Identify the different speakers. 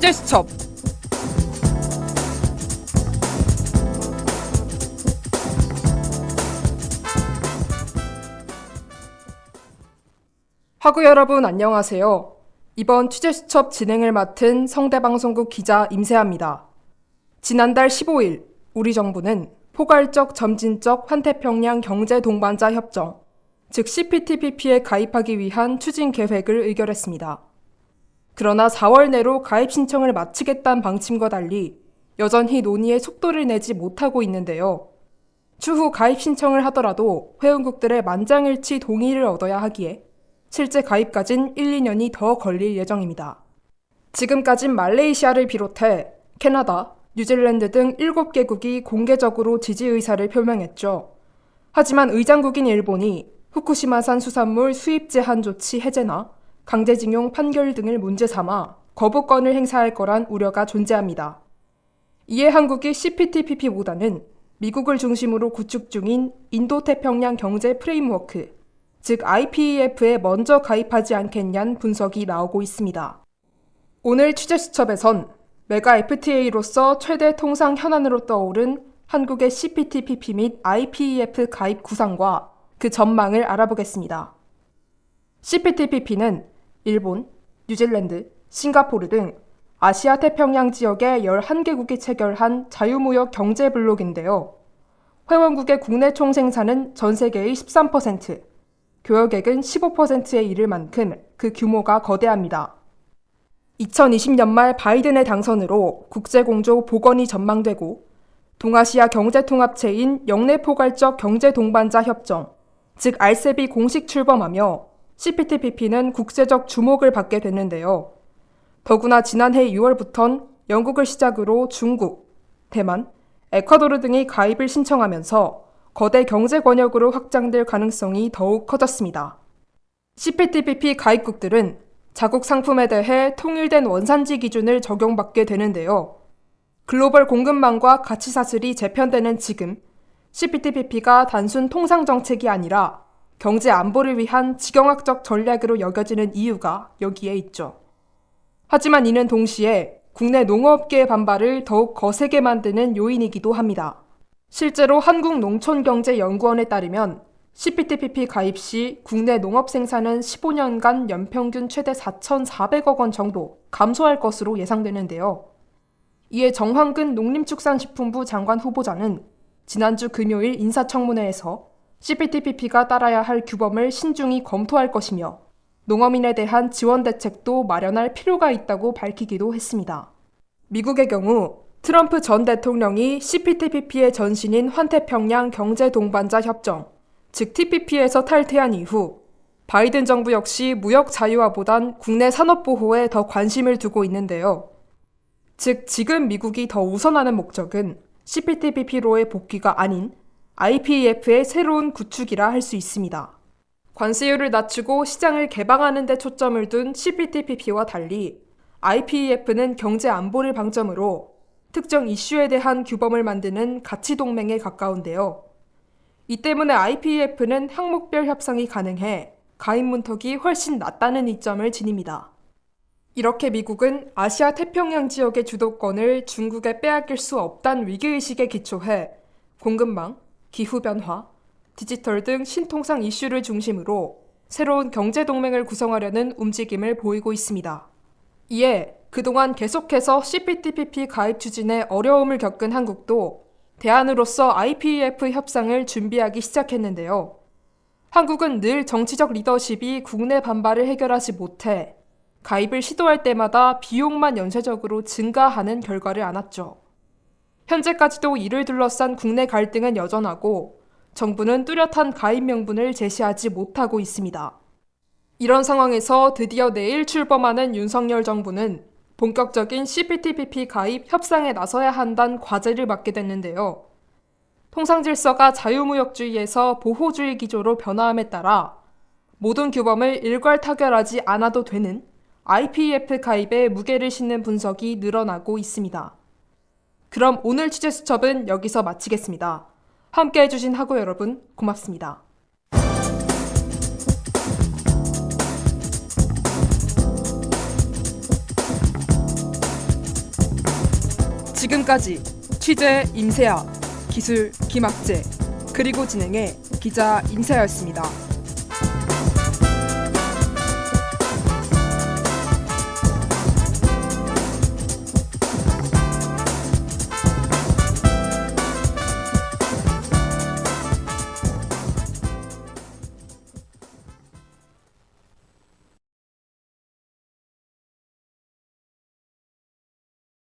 Speaker 1: 취재수첩. 화구 여러분 안녕하세요. 이번 취재수첩 진행을 맡은 성대방송국 기자 임세아입니다. 지난달 15일 우리 정부는 포괄적 점진적 환태평양 경제동반자 협정, 즉 CPTPP에 가입하기 위한 추진 계획을 의결했습니다. 그러나 4월 내로 가입 신청을 마치겠다는 방침과 달리 여전히 논의에 속도를 내지 못하고 있는데요. 추후 가입 신청을 하더라도 회원국들의 만장일치 동의를 얻어야 하기에 실제 가입까진 1, 2년이 더 걸릴 예정입니다. 지금까진 말레이시아를 비롯해 캐나다, 뉴질랜드 등 7개국이 공개적으로 지지 의사를 표명했죠. 하지만 의장국인 일본이 후쿠시마산 수산물 수입 제한 조치 해제나 강제징용 판결 등을 문제 삼아 거부권을 행사할 거란 우려가 존재합니다. 이에 한국이 CPTPP보다는 미국을 중심으로 구축 중인 인도태평양 경제 프레임워크, 즉 IPEF에 먼저 가입하지 않겠냐는 분석이 나오고 있습니다. 오늘 취재수첩에선 메가 FTA로서 최대 통상 현안으로 떠오른 한국의 CPTPP 및 IPEF 가입 구상과 그 전망을 알아보겠습니다. CPTPP는 일본, 뉴질랜드, 싱가포르 등 아시아 태평양 지역의 11개국이 체결한 자유무역 경제 블록인데요. 회원국의 국내 총생산은 전 세계의 13%, 교역액은 15%에 이를 만큼 그 규모가 거대합니다. 2020년 말 바이든의 당선으로 국제공조 복원이 전망되고 동아시아 경제통합체인 영내포괄적 경제동반자 협정, 즉 RCEP이 공식 출범하며 CPTPP는 국제적 주목을 받게 됐는데요. 더구나 지난해 6월부턴 영국을 시작으로 중국, 대만, 에콰도르 등이 가입을 신청하면서 거대 경제 권역으로 확장될 가능성이 더욱 커졌습니다. CPTPP 가입국들은 자국 상품에 대해 통일된 원산지 기준을 적용받게 되는데요. 글로벌 공급망과 가치 사슬이 재편되는 지금, CPTPP가 단순 통상 정책이 아니라 경제 안보를 위한 지경학적 전략으로 여겨지는 이유가 여기에 있죠. 하지만 이는 동시에 국내 농업계의 반발을 더욱 거세게 만드는 요인이기도 합니다. 실제로 한국농촌경제연구원에 따르면 CPTPP 가입 시 국내 농업 생산은 15년간 연평균 최대 4,400억 원 정도 감소할 것으로 예상되는데요. 이에 정황근 농림축산식품부 장관 후보자는 지난주 금요일 인사청문회에서 CPTPP가 따라야 할 규범을 신중히 검토할 것이며 농어민에 대한 지원 대책도 마련할 필요가 있다고 밝히기도 했습니다. 미국의 경우 트럼프 전 대통령이 CPTPP의 전신인 환태평양 경제동반자 협정, 즉 TPP에서 탈퇴한 이후 바이든 정부 역시 무역 자유화보단 국내 산업 보호에 더 관심을 두고 있는데요. 즉 지금 미국이 더 우선하는 목적은 CPTPP로의 복귀가 아닌 IPEF의 새로운 구축이라 할 수 있습니다. 관세율을 낮추고 시장을 개방하는 데 초점을 둔 CPTPP와 달리 IPEF는 경제 안보를 방점으로 특정 이슈에 대한 규범을 만드는 가치 동맹에 가까운데요. 이 때문에 IPEF는 항목별 협상이 가능해 가입 문턱이 훨씬 낮다는 이점을 지닙니다. 이렇게 미국은 아시아 태평양 지역의 주도권을 중국에 빼앗길 수 없다는 위기의식에 기초해 공급망, 기후변화, 디지털 등 신통상 이슈를 중심으로 새로운 경제동맹을 구성하려는 움직임을 보이고 있습니다. 이에 그동안 계속해서 CPTPP 가입 추진에 어려움을 겪은 한국도 대안으로서 IPEF 협상을 준비하기 시작했는데요. 한국은 늘 정치적 리더십이 국내 반발을 해결하지 못해 가입을 시도할 때마다 비용만 연쇄적으로 증가하는 결과를 안았죠. 현재까지도 이를 둘러싼 국내 갈등은 여전하고 정부는 뚜렷한 가입 명분을 제시하지 못하고 있습니다. 이런 상황에서 드디어 내일 출범하는 윤석열 정부는 본격적인 CPTPP 가입 협상에 나서야 한다는 과제를 맡게 됐는데요. 통상질서가 자유무역주의에서 보호주의 기조로 변화함에 따라 모든 규범을 일괄 타결하지 않아도 되는 IPEF 가입에 무게를 싣는 분석이 늘어나고 있습니다. 그럼 오늘 취재수첩은 여기서 마치겠습니다. 함께 해주신 학우 여러분 고맙습니다. 지금까지 취재 임세아, 기술 김학재, 그리고 진행의 기자 임세아였습니다.